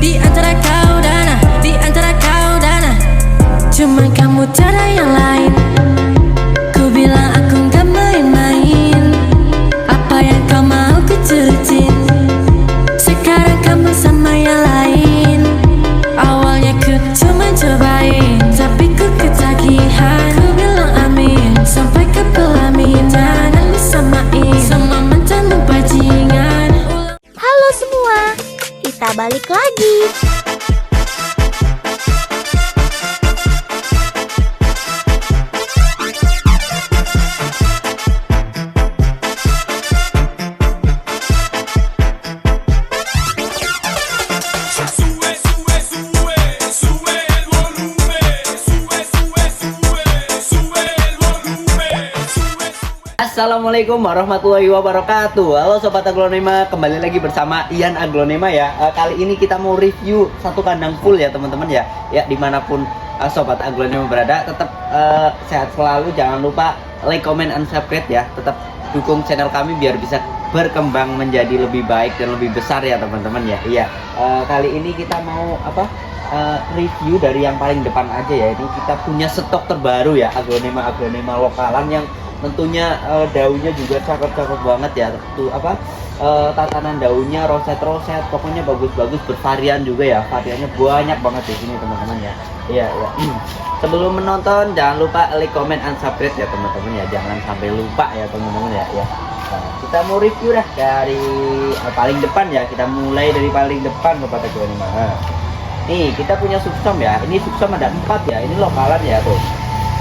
Di antara kau dan di antara kau dan cuma kamu tiada yang lain. Ku bilang aku gak main-main. Apa yang kau mau ku turutin. Sekarang kamu sama yang lain. Awalnya ku cuma cobain, tapi ku ketagihan. Ku bilang amin sampai ke pelaminan. Lalu samain sama mantanmu bajingan. Halo semua, kita balik lagi. Assalamualaikum warahmatullahi wabarakatuh. Halo Sobat Aglonema, kembali lagi bersama Ian Aglonema ya. Kali ini kita mau review satu kandang full ya teman-teman ya. Ya dimanapun Sobat Aglonema berada, tetap sehat selalu. Jangan lupa like, comment, and subscribe ya. Tetap dukung channel kami biar bisa berkembang menjadi lebih baik dan lebih besar ya teman-teman ya. Iya. Kali ini kita mau review dari yang paling depan aja ya. Ini kita punya stok terbaru ya, aglonema lokalan yang tentunya daunnya juga cakep-cakep banget ya. Tuh tatanan daunnya roset, pokoknya bagus-bagus, bervarian juga ya. Variannya banyak banget di sini teman-teman ya. Iya. Sebelum menonton jangan lupa like, comment, and subscribe ya teman-teman ya. Jangan sampai lupa ya teman-teman ya. Nah, kita mau review dah dari paling depan ya. Kita mulai dari paling depan kepada aglonema. Nih kita punya subsom ya. Ini subsom ada 4 ya. Ini lokalan ya tuh.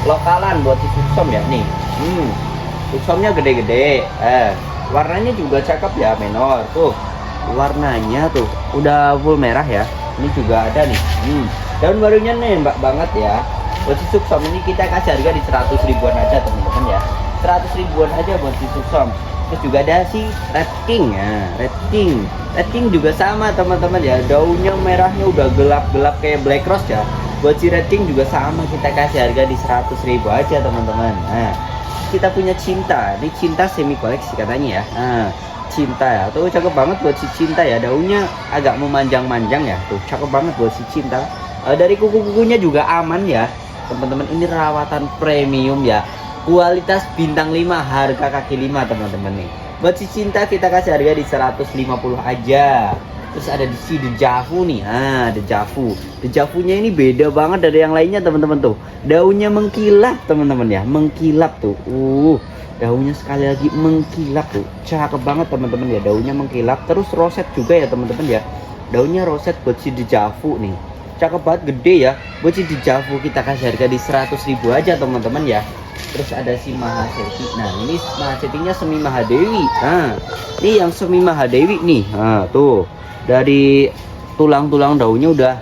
Lokalan buat si subsom ya nih. Subsomnya gede-gede. Warnanya juga cakep ya, menor tuh. Warnanya tuh udah full merah ya. Ini juga ada nih. Daun barunya nembak banget ya. Buat si subsom ini kita kasih harga di 100 ribuan aja teman-teman ya. 100 ribuan aja buat si subsom. Terus juga ada si Red King ya. Red King juga sama teman-teman ya. Daunnya merahnya udah gelap-gelap kayak Black Rose ya. Buat si Red King juga sama, kita kasih harga di 100 ribu aja teman-teman. Nah, kita punya Cinta. Ini Cinta semi koleksi katanya ya. Nah, Cinta ya. Tuh cakep banget buat si Cinta ya. Daunnya agak memanjang-manjang ya. Tuh cakep banget buat si Cinta. Dari kuku-kukunya juga aman ya. Teman-teman, ini rawatan premium ya. Kualitas bintang 5, harga kaki 5 teman-teman nih. Buat si Cinta kita kasih harga di 150 aja. Terus ada di si Dejavu nih. Dejavunya ini beda banget dari yang lainnya teman-teman tuh. Daunnya mengkilap teman-teman ya, mengkilap tuh. Daunnya sekali lagi mengkilap tuh. Cakep banget teman-teman ya, daunnya mengkilap. Terus roset juga ya teman-teman ya. Daunnya roset buat si Dejavu nih. Cakep banget, gede ya. Buat si Dejavu kita kasih harga di 100 ribu aja teman-teman ya. Terus ada si Mahaseti. Nah, ini Mahasetinya semi Mahadewi. Nah, ini yang semi Mahadewi nih. Nah, tuh. Dari tulang-tulang daunnya udah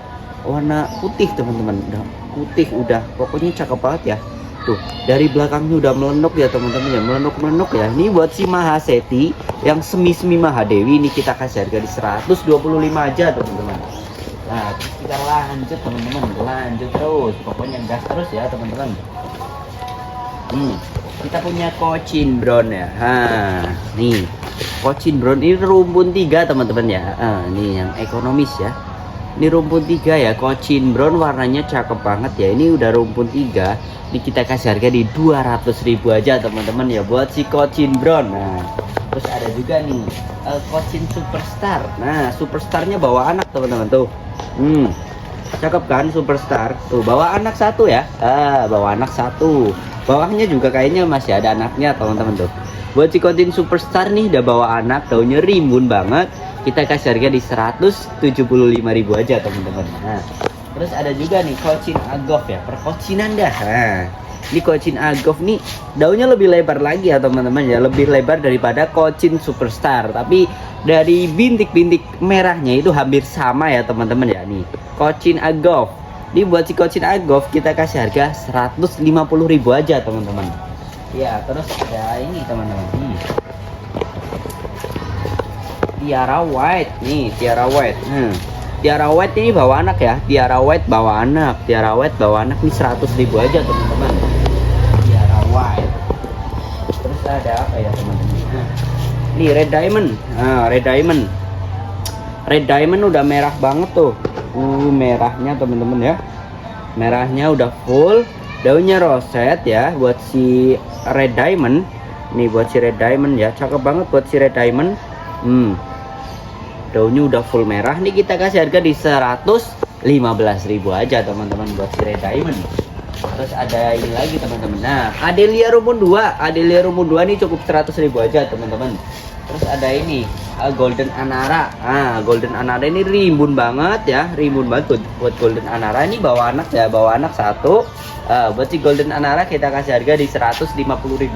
warna putih teman-teman, udah putih, udah pokoknya cakep banget ya. Tuh dari belakangnya udah melenuk ya teman-teman ya, melenuk ya. Ini buat si Mahaseti yang semi Mahadewi ini kita kasih harga di 125 aja teman-teman. Nah kita lanjut teman-teman, lanjut terus, pokoknya gas terus ya teman-teman. Kita punya Cochin Brown ya. Nih Cochin Brown ini rumpun 3 teman-teman ya. Ini yang ekonomis ya. Ini rumpun 3 ya. Cochin Brown warnanya cakep banget ya. Ini udah rumpun 3. Ini kita kasih harga di 200 ribu aja teman-teman ya buat si Cochin Brown. Nah, terus ada juga nih Cochin Superstar. Nah, Superstarnya bawa anak teman-teman tuh. Cakep kan Superstar. Tuh bawa anak 1 ya. Bawa anak 1. Bawahnya juga kayaknya masih ada anaknya teman-teman tuh. Buat si Cochin Superstar nih udah bawa anak, daunnya rimbun banget. Kita kasih harga di 175 ribu aja teman-teman. Nah, terus ada juga nih Cochin Agov ya, perkocinan dah. Nah, ini Cochin Agov nih daunnya lebih lebar lagi ya teman-teman ya, lebih lebar daripada Cochin Superstar. Tapi dari bintik-bintik merahnya itu hampir sama ya teman-teman ya. Nih Cochin Agov. Ini buat si Cochin Agov kita kasih harga 150 ribu aja teman-teman. Ya, terus ada ini teman-teman. Tiara White nih, Tiara White. Tiara White ini bawa anak ya. Tiara White bawa anak. Tiara White bawa anak nih 100 ribu aja teman-teman. Tiara White. Terus ada apa ya teman-teman? Nih Red Diamond. Red Diamond. Red Diamond udah merah banget tuh. Merahnya teman-teman ya. Merahnya udah full. Daunnya roset ya buat si red diamond. Nih buat si red diamond ya. Cakep banget buat si red diamond. Daunnya udah full merah. Nih kita kasih harga di 115.000 aja teman-teman buat si red diamond. Terus ada ini lagi teman-teman. Nah, Adelia Rumun 2. Adelia Rumun 2 ini cukup 100.000 aja teman-teman. Terus ada ini Golden Anara. Golden Anara ini rimbun banget ya, rimbun banget buat Golden Anara. Ini bawa anak ya, bawa anak satu. Buat si Golden Anara kita kasih harga di 150.000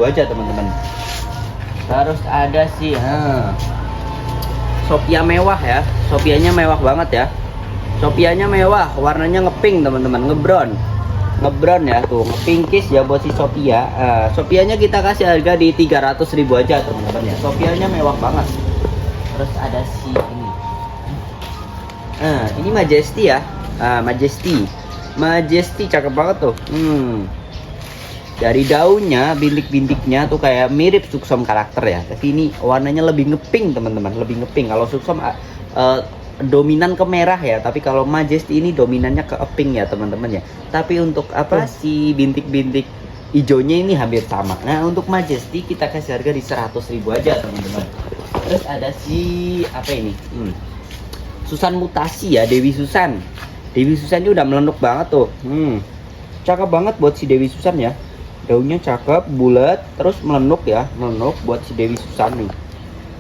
aja teman-teman. Terus ada si Sophia mewah ya. Sophianya mewah banget ya. Sophianya mewah, warnanya ngepink teman-teman, ngebrown ya tuh, ngepinkis ya buat si Sophia. Sophianya kita kasih harga di 300.000 aja teman-teman ya. Sophianya mewah banget. Terus ada si ini. Ini Majesty ya. Majesty cakep banget tuh. Dari daunnya, bintik-bintiknya tuh kayak mirip Suksom karakter ya. Tapi ini warnanya lebih ngepink teman-teman, lebih ngepink. Kalau Suksom dominan ke merah ya, tapi kalau Majesty ini dominannya ke pink ya teman-teman ya. Tapi untuk si bintik-bintik hijaunya ini hampir sama. Nah untuk Majesty kita kasih harga di 100.000 aja teman-teman. Terus ada si apa ini? Susan mutasi ya, Dewi Susan. Dewi Susan ini udah melenuk banget tuh. Cakep banget buat si Dewi Susan ya. Daunnya cakep, bulat, terus melenuk ya, melenuk buat si Dewi Susan nih.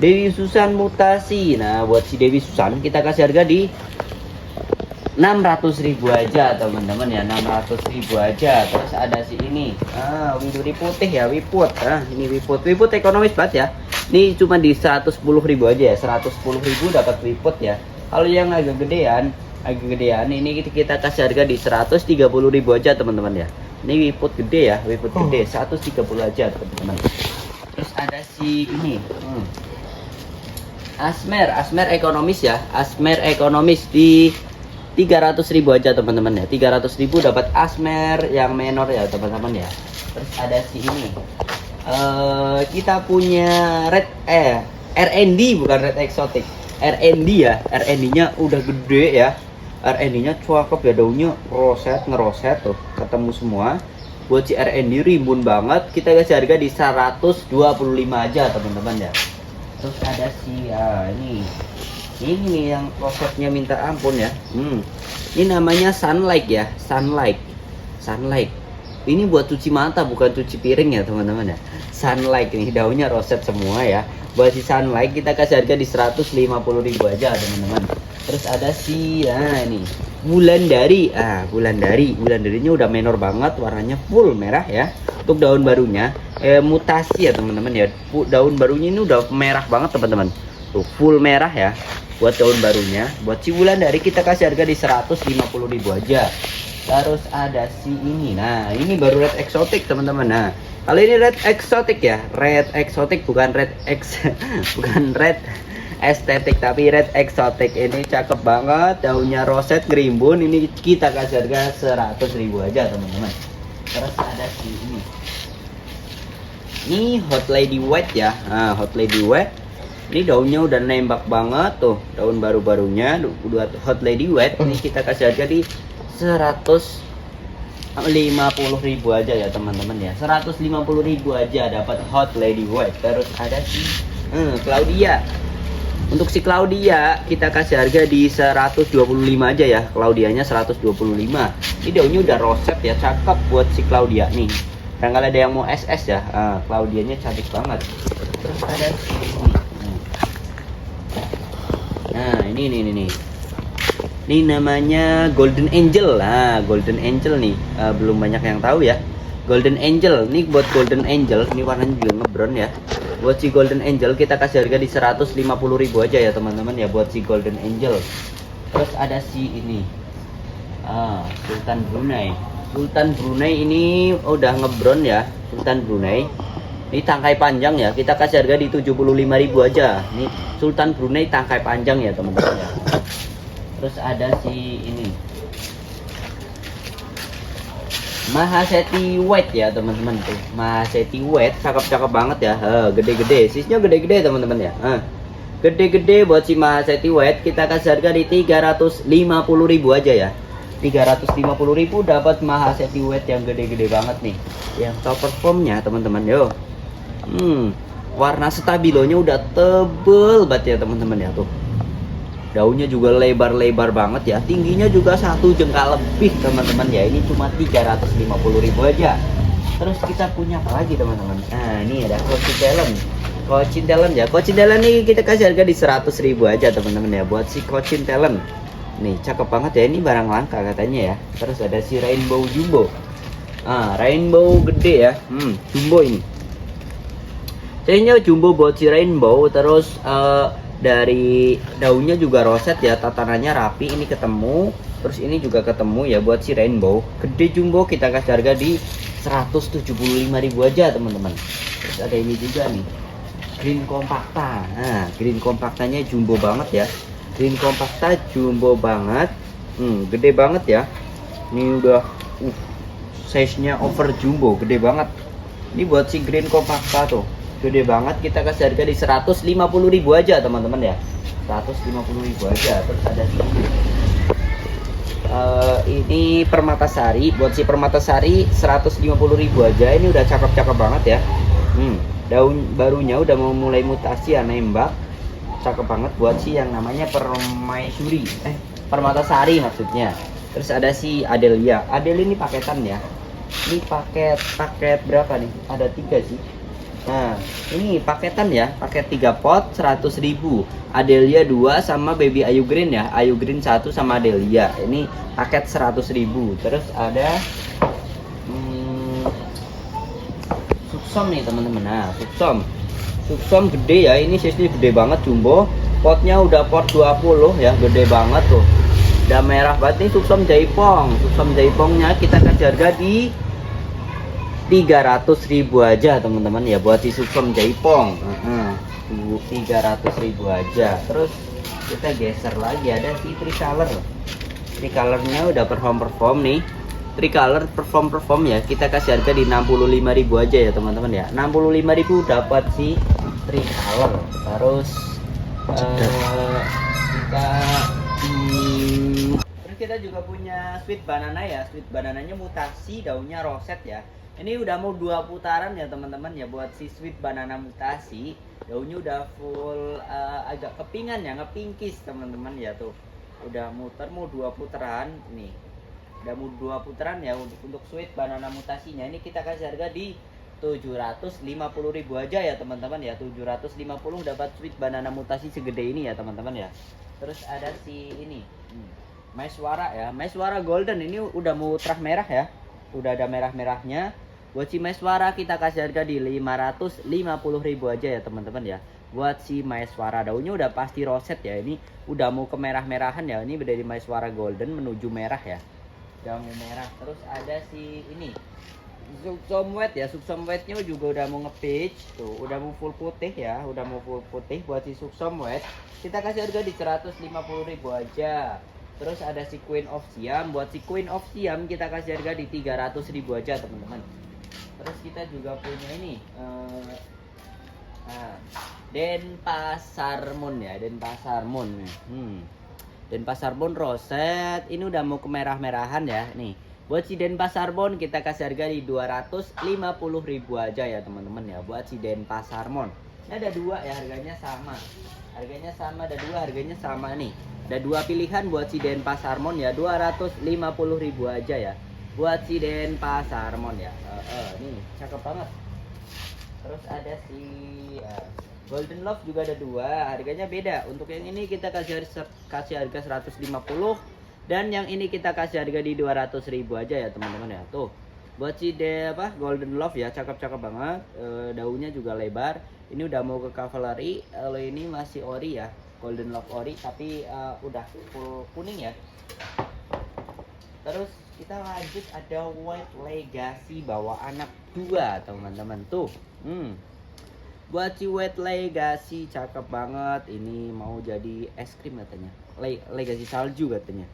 Dewi Susan mutasi. Nah buat si Dewi Susan kita kasih harga di 600.000 aja teman-teman ya, 600.000 aja. Terus ada si ini widuri putih ya, wiput. Ini wiput ekonomis banget ya. Ini cuma di 110.000 aja ya, 110.000 dapat wiput ya. Kalau yang agak gedean ini kita kasih harga di 130.000 aja teman-teman ya. Ini wiput gede ya, wiput gede 130 aja teman-teman. Terus ada si ini Asmer ekonomis ya, Asmer ekonomis di 300.000 aja teman-teman ya. 300.000 dapat Asmer yang menor ya teman-teman ya. Terus ada si ini kita punya RND, bukan red exotic, RND ya. RND nya udah gede ya, RND nya cakep ya, daunnya ngeroset tuh, ketemu semua. Buat si RND rimbun banget, kita kasih harga di 125 aja teman-teman ya. Terus ada si ini yang rosetnya minta ampun ya. Ini namanya Sunlight ya, Sunlight. Ini buat cuci mata, bukan cuci piring ya teman-teman ya. Sunlight ini daunnya roset semua ya. Buat si Sunlight kita kasih harga di 150.000 aja teman-teman. Terus ada si ini Wulandari. Wulandarinya udah menor banget, warnanya full merah ya. Untuk daun barunya mutasi ya teman-teman ya. Daun barunya ini udah merah banget teman-teman. Tuh full merah ya. Buat daun barunya, buat si Wulandari kita kasih harga di 150.000 aja. Terus ada si ini. Nah, ini baru red exotic teman-teman. Nah, kalau ini red exotic ya, red exotic bukan red estetik tapi red exotic. Ini cakep banget, daunnya roset ngerimbun. Ini kita kasih harga 100.000 aja teman-teman. Terus ada si ini. Ini Hot Lady White ya. Hot Lady White. Ini daunnya udah nembak banget tuh, daun baru-barunya udah Hot Lady White. Ini kita kasih harga di 150.000 aja ya teman-teman ya. 150.000 aja dapat Hot Lady White. Terus ada si Claudia. Untuk si Claudia kita kasih harga di 125 aja ya. Claudianya 125. Ini daunnya udah roset ya, cakep buat si Claudia nih. Barangkali ada yang mau SS ya. Claudianya cantik banget. Terus ada si ini. Nah ini namanya Golden Angel. Golden Angel nih belum banyak yang tahu ya. Golden Angel nih, buat Golden Angel ini warnanya juga ngebrown ya. Buat si Golden Angel kita kasih harga di 150.000 aja ya teman-teman ya, buat si Golden Angel. Terus ada si ini Sultan Brunei ini udah ngebrown ya. Sultan Brunei ini tangkai panjang ya, kita kasih harga di 75.000 aja. Ini Sultan Brunei tangkai panjang ya teman-teman ya. Terus ada si ini Mahaseti White ya teman-teman tuh. Mahaseti White cakep-cakep banget ya. Gede-gede, sisnya gede-gede teman-teman ya. Gede-gede buat si Mahaseti White kita kasih harga di 350.000 aja ya. 350.000 dapat Mahaseti White yang gede-gede banget nih. Yang top performnya teman-teman yo. Warna stabilonya udah tebel banget ya teman-teman ya tuh. Daunnya juga lebar-lebar banget ya. Tingginya juga 1 jengkal lebih teman-teman ya. Ini cuma 350.000 aja. Terus kita punya apa lagi teman-teman? Nah ini ada Cochin Talent. Cochin Talent ya. Cochin Talent nih kita kasih harga di 100.000 aja teman-teman ya. Buat si Cochin Talent. Nih cakep banget ya. Ini barang langka katanya ya. Terus ada si Rainbow Jumbo. Rainbow gede ya. Jumbo ini. Kayaknya jumbo buat si Rainbow. Terus dari daunnya juga roset ya, tatanannya rapi. Ini ketemu, terus ini juga ketemu ya buat si Rainbow. Gede jumbo kita kasih harga di 175.000 aja teman-teman. Terus ada ini juga nih, Green Compacta. Nah, Green Compactanya jumbo banget ya. Green Compacta jumbo banget. Gede banget ya. Ini udah size-nya over jumbo, gede banget. Ini buat si Green Compacta tuh. Gede banget, kita kasih harga di 150.000 aja teman-teman ya. 150.000 aja. Terus ada ini Permatasari. Buat si Permatasari 150.000 aja. Ini udah cakep-cakep banget ya. Daun barunya udah mau mulai mutasi ya, nembak. Cakep banget buat si yang namanya Permaisuri. Permatasari maksudnya. Terus ada si Adelia. Adelia ini paketan ya. Ini paket berapa nih? Ada 3 sih. Nah, ini paketan ya, paket 3 pot 100.000. Adelia 2 sama Baby Ayu Green ya. Ayu Green 1 sama Adelia. Ini paket 100.000. Terus ada Subsom nih teman-teman. Nah, Subsom gede ya. Ini size gede banget jumbo. Potnya udah pot 20 ya, gede banget tuh. Udah merah banget nih Subsom Jaipong. Subsom Jaipongnya kita kasih harga di 300.000 aja teman-teman ya buat si Subsom Jaipong. 300.000 aja. Terus kita geser lagi, ada si Tricolor. Tricolornya udah perform nih. Tricolor perform ya. Kita kasih harga di 65.000 aja ya teman-teman ya. 65.000 dapat si Tricolor. Terus kita juga punya Sweet Banana ya. Sweet Banananya mutasi, daunnya roset ya. Ini udah mau 2 putaran ya teman-teman ya buat si Sweet Banana mutasi. Daunnya udah full agak kepingan ya, ngepingkis teman-teman ya tuh. Udah muter mau 2 putaran nih. Udah mau 2 putaran ya untuk Sweet Banana mutasinya. Ini kita kasih harga di 750.000 aja ya teman-teman ya. 750 dapat Sweet Banana mutasi segede ini ya teman-teman ya. Terus ada si ini Maeswara ya. Maeswara Golden ini udah mau terah merah ya. Udah ada merah-merahnya. Buat si Maeswara kita kasih harga di 550.000 aja ya teman-teman ya. Buat si Maeswara daunnya udah pasti roset ya. Ini udah mau ke merah-merahan ya. Ini dari Maeswara Golden menuju merah ya. Udah mau merah. Terus ada si ini Subsom White ya. Subsom White-nya juga udah mau nge-peach tuh. Udah mau full putih ya. Udah mau full putih buat si Subsom White. Kita kasih harga di 150.000 aja. Terus ada si Queen of Siam. Buat si Queen of Siam kita kasih harga di 300.000 aja teman-teman. Terus kita juga punya ini Denpasarmon ya. Denpasarmon Denpasarmon roset. Ini udah mau ke merah-merahan ya. Nih buat si Denpasarmon kita kasih harga di 250.000 aja ya teman-teman ya. Buat si Denpasarmon ini ada 2 ya, harganya sama. Harganya sama, ada 2 harganya sama nih. Ada 2 pilihan buat si Denpasarmon ya. 250.000 aja ya buat si Denpasarmon ya. Nih cakep banget. Terus ada si Golden Love juga ada 2, harganya beda. Untuk yang ini kita kasih harga 150 dan yang ini kita kasih harga di 200.000 aja ya teman-teman ya. Tuh buat si Golden Love ya, cakep-cakep banget. Daunnya juga lebar. Ini udah mau ke cavalry. Kalau ini masih ori ya, Golden Love ori tapi udah full kuning ya. Terus kita lanjut, ada White Legacy bawa anak 2 teman-teman tuh. Buat si White Legacy cakep banget. Ini mau jadi es krim katanya. Legacy salju katanya.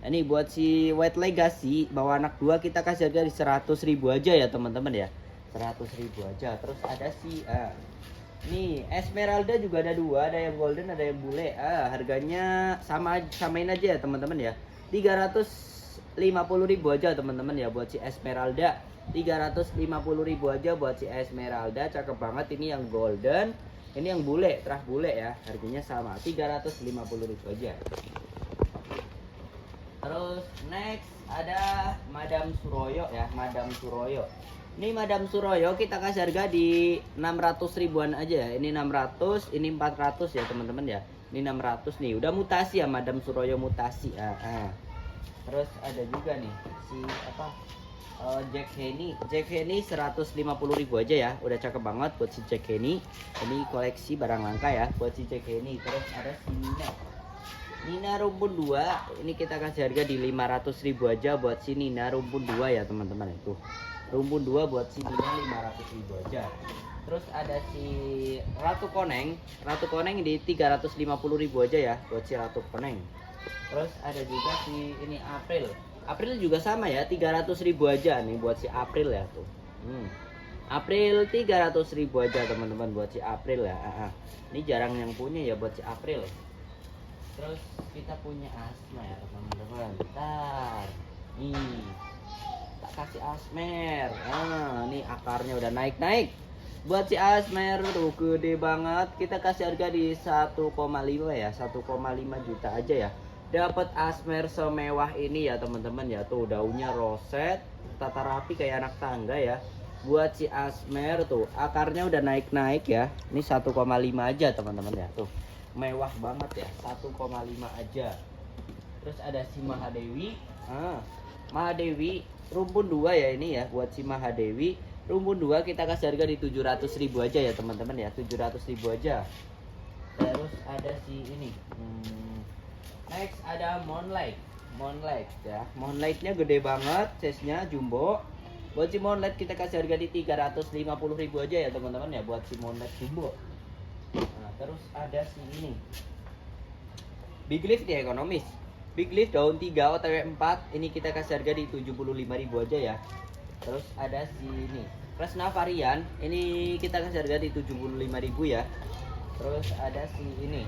Ini buat si White Legacy bawa anak 2 kita kasih harga di 100.000 aja ya teman-teman ya. 100.000 aja. Terus ada si Nih, Esmeralda juga ada dua, ada yang golden, ada yang bule. Harganya samain aja ya teman-teman ya. 350.000 aja teman-teman ya buat si Esmeralda. 350.000 aja buat si Esmeralda, cakep banget. Ini yang golden, ini yang bule, terah bule ya. Harganya sama, 350.000 aja. Terus next ada Madam Suroyo ya, Madam Suroyo. Ini Madam Suroyo kita kasih harga di 600 ribuan aja ya. Ini 600, ini 400 ya teman-teman ya. Ini 600 nih, udah mutasi ya Madam Suroyo mutasi. Terus ada juga nih si apa? Jack Henny. Jack Henny 150.000 aja ya. Udah cakep banget buat si Jack Henny. Ini koleksi barang langka ya buat si Jack Henny. Terus ada si Nina rumpun 2. Ini kita kasih harga di 500.000 aja buat si Nina rumpun 2 ya teman-teman itu. Rumpun 2 buat si Nina 500.000 aja. Terus ada si Ratu Koneng. Ratu Koneng di 350.000 aja ya buat si Ratu Koneng. Terus ada juga si ini April. April juga sama ya, 300.000 aja nih buat si April ya tuh. April 300.000 aja teman-teman buat si April ya. Ini jarang yang punya ya buat si April. Terus kita punya Asma ya teman-teman. Bentar. Nih. Tak kasih Asmer. Nih akarnya udah naik-naik. Buat si Asmer tuh gede banget. Kita kasih harga di 1,5 ya, 1,5 juta aja ya. Dapat Asmer semewah ini ya teman-teman ya. Tuh daunnya roset, tata rapi kayak anak tangga ya. Buat si Asmer tuh akarnya udah naik-naik ya. Ini 1,5 aja teman-teman ya. Tuh mewah banget ya, 1,5 aja. Terus ada si Mahadewi. Mahadewi rumpun 2 ya ini ya buat si Mahadewi. Rumpun 2 kita kasih harga di 700.000 aja ya teman-teman ya, 700.000 aja. Terus ada si ini. Next ada Moonlight. Moonlight ya. Moonlightnya gede banget, size-nya jumbo. Buat si Moonlight kita kasih harga di 350.000 aja ya teman-teman ya buat si Moonlight jumbo. Nah, terus ada si ini. Big Leaf di ekonomis. Big Leaf daun 3 OTW 4 ini kita kasih harga di 75.000 aja ya. Terus ada si ini Kresna varian, ini kita kasih harga di 75.000 ya. Terus ada si ini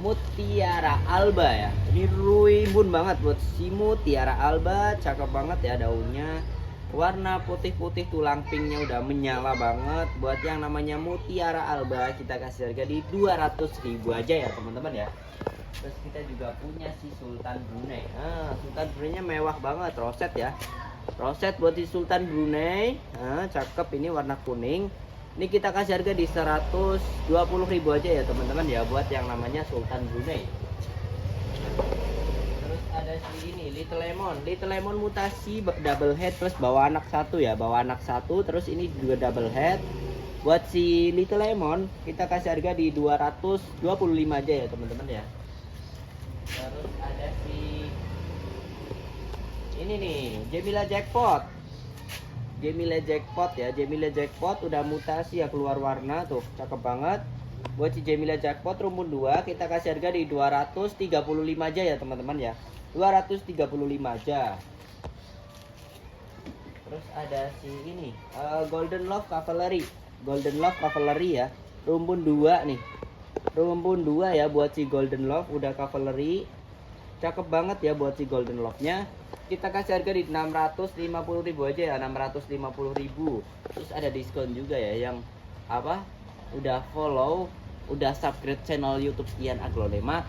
Mutiara Alba ya. Ini rimbun banget buat si Mutiara Alba, cakep banget ya daunnya. Warna putih-putih, tulang pinknya udah menyala banget. Buat yang namanya Mutiara Alba kita kasih harga di 200.000 aja ya teman-teman ya. Terus kita juga punya si Sultan Brunei. Sultan Brunei-nya mewah banget, roset ya. Roset buat si Sultan Brunei. Cakep, ini warna kuning. Ini kita kasih harga di 120.000 aja ya teman-teman ya buat yang namanya Sultan Brunei. Terus ada si ini Little Lemon. Little Lemon mutasi double head plus bawa anak satu ya, bawa anak satu. Terus ini juga double head. Buat si Little Lemon kita kasih harga di 225 aja ya teman-teman ya. Terus ada si ini nih Gemila Jackpot. Gemila Jackpot ya, Gemila Jackpot udah mutasi ya, keluar warna tuh, cakep banget. Buat si Gemila Jackpot rumpun 2 kita kasih harga di 235 aja ya teman-teman ya. 235 aja. Terus ada si ini Golden Love Cavalry. Golden Love Cavalry ya. Rumpun 2 nih. Rumpun 2 ya buat si Golden Love, udah Cavalry. Cakep banget ya buat si Golden Love-nya. Kita kasih harga di 650.000 aja ya, 650.000. Terus ada diskon juga ya yang apa? Udah follow, udah subscribe channel YouTube Ian Aglonema.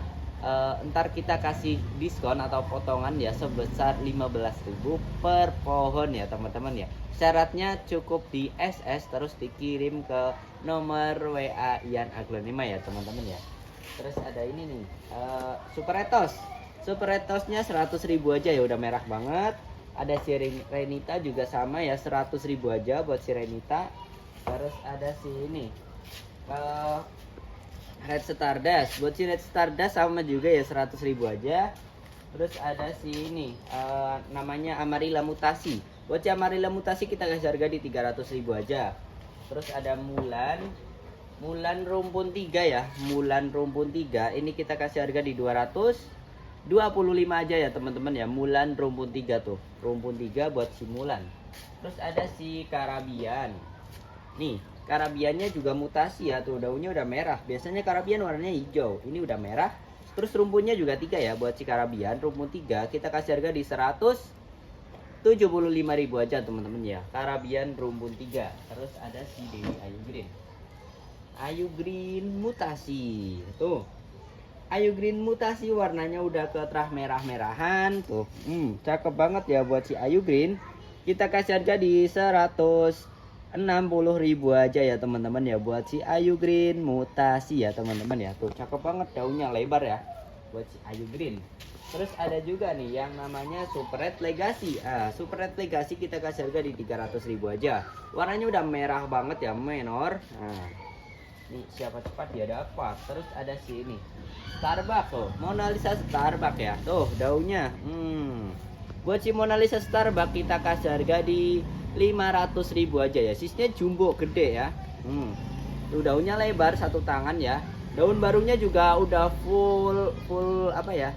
Ntar kita kasih diskon atau potongan ya sebesar 15.000 per pohon ya teman-teman ya. Syaratnya cukup di SS terus dikirim ke nomor WA Ian Aglonema ya teman-teman ya. Terus ada ini nih Super Etos. Super Etosnya 100.000 aja ya, udah merah banget. Ada si Renita juga sama ya, 100.000 aja buat si Renita. Terus ada si ini Red Stardust. Buat si Red Stardust sama juga ya, 100.000 aja. Terus ada si ini namanya Amarilla Mutasi. Buat si Amarilla Mutasi kita kasih harga di 300.000 aja. Terus ada Mulan rumpun 3 ya. Mulan rumpun 3 ini kita kasih harga di 225 aja ya teman-teman ya. Mulan rumpun 3 tuh. Rumpun 3 buat si Mulan. Terus ada si Karabian. Nih, Karabiannya juga mutasi ya, tuh daunnya udah merah. Biasanya Karabian warnanya hijau, ini udah merah. Terus rumpunnya juga 3 ya buat si Karabian. Rumpun 3 kita kasih harga di 175.000 aja teman-teman ya. Karabian rumpun 3. Terus ada si Dewi Ayu Green. Ayu Green mutasi. Tuh. Ayu Green mutasi warnanya udah ke terah merah-merahan tuh. Cakep banget ya buat si Ayu Green. Kita kasih harga di 160.000 aja ya teman-teman ya buat si Ayu Green mutasi ya teman-teman ya. Tuh cakep banget, daunnya lebar ya buat si Ayu Green. Terus ada juga nih yang namanya Super Red Legacy. Super Red Legacy kita kasih harga di 300.000 aja. Warnanya udah merah banget ya, menor. Nih siapa cepat dia dapat. Terus ada si ini Starbucks tuh, Mona Lisa Starbucks ya. Tuh daunnya. Buat si Mona Lisa Starbucks kita kasih harga di 500.000 aja ya. Sisnya jumbo gede ya. Tuh daunnya lebar satu tangan ya. Daun barunya juga udah full apa ya?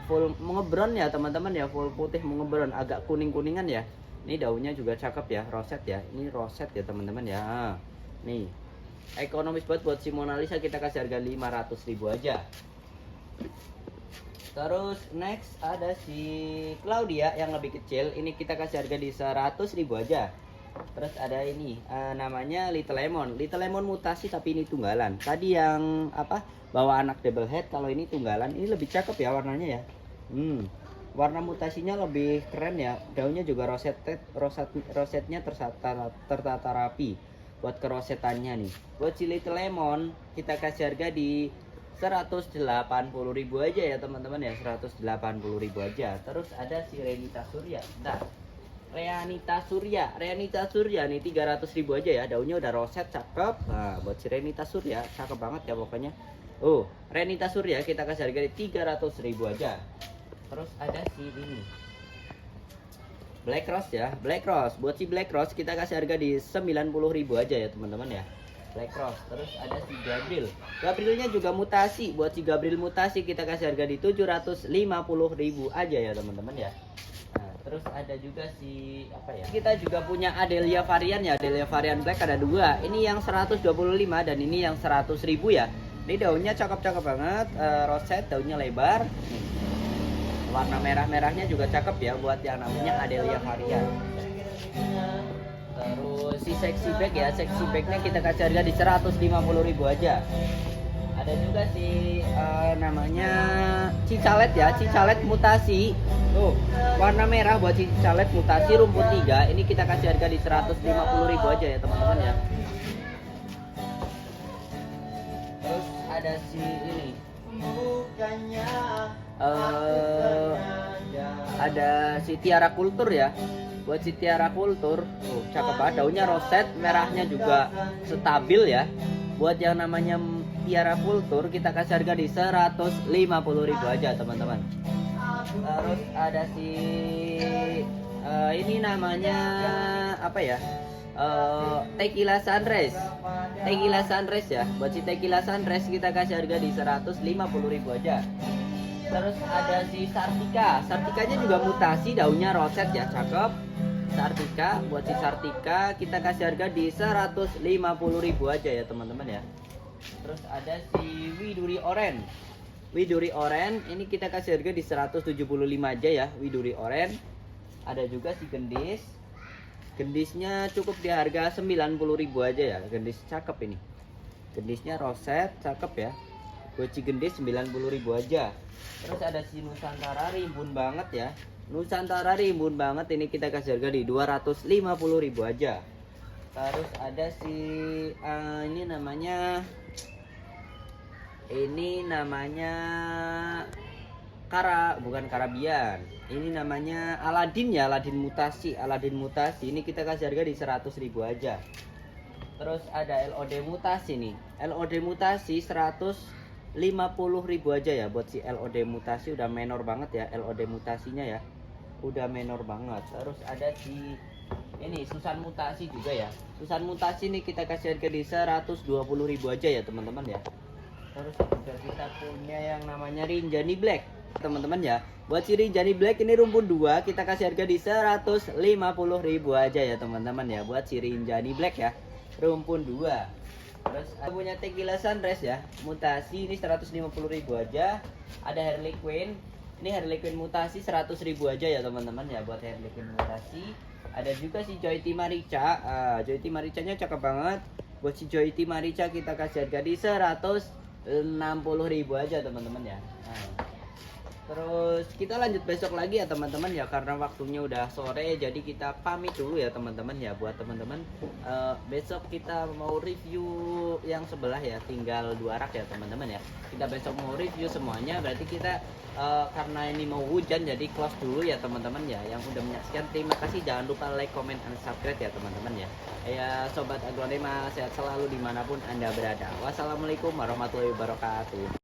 Full mengebron ya teman-teman ya, full putih mengebron, agak kuning-kuningan ya. Ini daunnya juga cakep ya, roset ya. Ini roset ya teman-teman ya. Nih. Ekonomis buat si Mona Lisa kita kasih harga 500.000 aja. Terus next ada si Claudia yang lebih kecil. Ini kita kasih harga di 100.000 aja. Terus ada ini namanya Little Lemon. Little Lemon mutasi tapi ini tunggalan. Tadi yang apa? Bawa anak double head, kalau ini tunggalan. Ini lebih cakep ya warnanya ya. Warna mutasinya lebih keren ya. Daunnya juga rosetnya tertata rapi. Buat kerosetannya nih. Buat si Little Lemon kita kasih harga di 180.000 aja ya teman-teman ya. 180.000 aja. Terus ada si Renita Surya. Bentar. Renita Surya nih 300.000 aja ya. Daunnya udah roset, cakep. Nah, buat si Renita Surya cakep banget ya pokoknya. Renita Surya kita kasih harga di 300.000 aja. Terus ada si ini Black Rose ya, Black Rose. Buat si Black Rose kita kasih harga di 90.000 aja ya teman-teman ya. Black Rose. Terus ada si Gabriel. Gabrielnya juga mutasi. Buat si Gabriel mutasi kita kasih harga di 750.000 aja ya teman-teman ya. Nah, terus ada juga si apa ya? Kita juga punya Adelia varian ya. Adelia varian Black ada 2. Ini yang 125 dan ini yang 100.000 ya. Ini daunnya cakep-cakep banget, roset, daunnya lebar. Warna merah-merahnya juga cakep ya buat yang namanya Adelia varian. Terus si sexy bag ya, sexy bagnya kita kasih harga di 150.000 aja. Ada juga si namanya Cicalet ya, Cicalet mutasi. Tuh, warna merah buat Cicalet mutasi rumput 3. Ini kita kasih harga di 150.000 aja ya teman-teman ya. Terus ada si ini ada si Tiara Kultur ya. Buat si Tiara Kultur cakep banget, daunnya roset, merahnya juga stabil ya. Buat yang namanya Tiara Kultur kita kasih harga di 150.000 aja teman-teman. Terus ada si ini namanya apa ya, Tequila Sunrise. Tequila Sunrise ya. Buat si Tequila Sunrise kita kasih harga di 150.000 aja. Terus ada si Sartika. Sartikanya juga mutasi, daunnya roset ya, cakep. Sartika, buat si Sartika kita kasih harga di 150.000 aja ya teman-teman ya. Terus ada si Widuri Oren. Widuri Oren ini kita kasih harga di 175 aja ya, Widuri Oren. Ada juga si Gendis. Gendisnya cukup di harga 90.000 aja ya. Gendis cakep ini. Gendisnya roset, cakep ya. Buat si Gendis 90.000 aja. Terus ada si Nusantara rimbun banget ya. Nusantara rimbun banget ini kita kasih harga di 250.000 aja. Terus ada si ini namanya bukan Karabian. Ini namanya Aladin ya, Aladin mutasi. Aladin mutasi ini kita kasih harga di 100.000 aja. Terus ada LOD mutasi nih. LOD mutasi 150.000 aja ya. Buat si LOD mutasi udah menor banget ya, LOD mutasinya ya. Udah menor banget. Terus ada si ini Susan mutasi juga ya. Susan mutasi nih kita kasih harga di 120.000 aja ya teman-teman ya. Terus juga kita punya yang namanya Rinjani Black. teman-teman ya. Buat si Rinjani Black ini rumpun 2 kita kasih harga di 150.000 aja ya teman-teman ya. Buat si Rinjani Black ya, rumpun 2. Terus punya Tequila Sunrise ya, mutasi ini 150.000 aja. Ada Harley Quinn, ini Harley Quinn mutasi 100.000 aja ya teman-teman ya. Buat Harley Quinn mutasi. Ada juga si Joy T Marica. Joy T Maricanya cakep banget. Buat si Joy T Marica kita kasih harga di 160.000 aja teman-teman ya. Terus kita lanjut besok lagi ya teman-teman ya, karena waktunya udah sore jadi kita pamit dulu ya teman-teman ya. Buat teman-teman besok kita mau review yang sebelah ya, tinggal 2 rak ya teman-teman ya. Kita besok mau review semuanya, berarti kita karena ini mau hujan jadi close dulu ya teman-teman ya. Yang udah menyaksikan terima kasih, jangan lupa like, comment, and subscribe ya teman-teman ya. Ya sobat aglonema, sehat selalu dimanapun anda berada. Wassalamualaikum warahmatullahi wabarakatuh.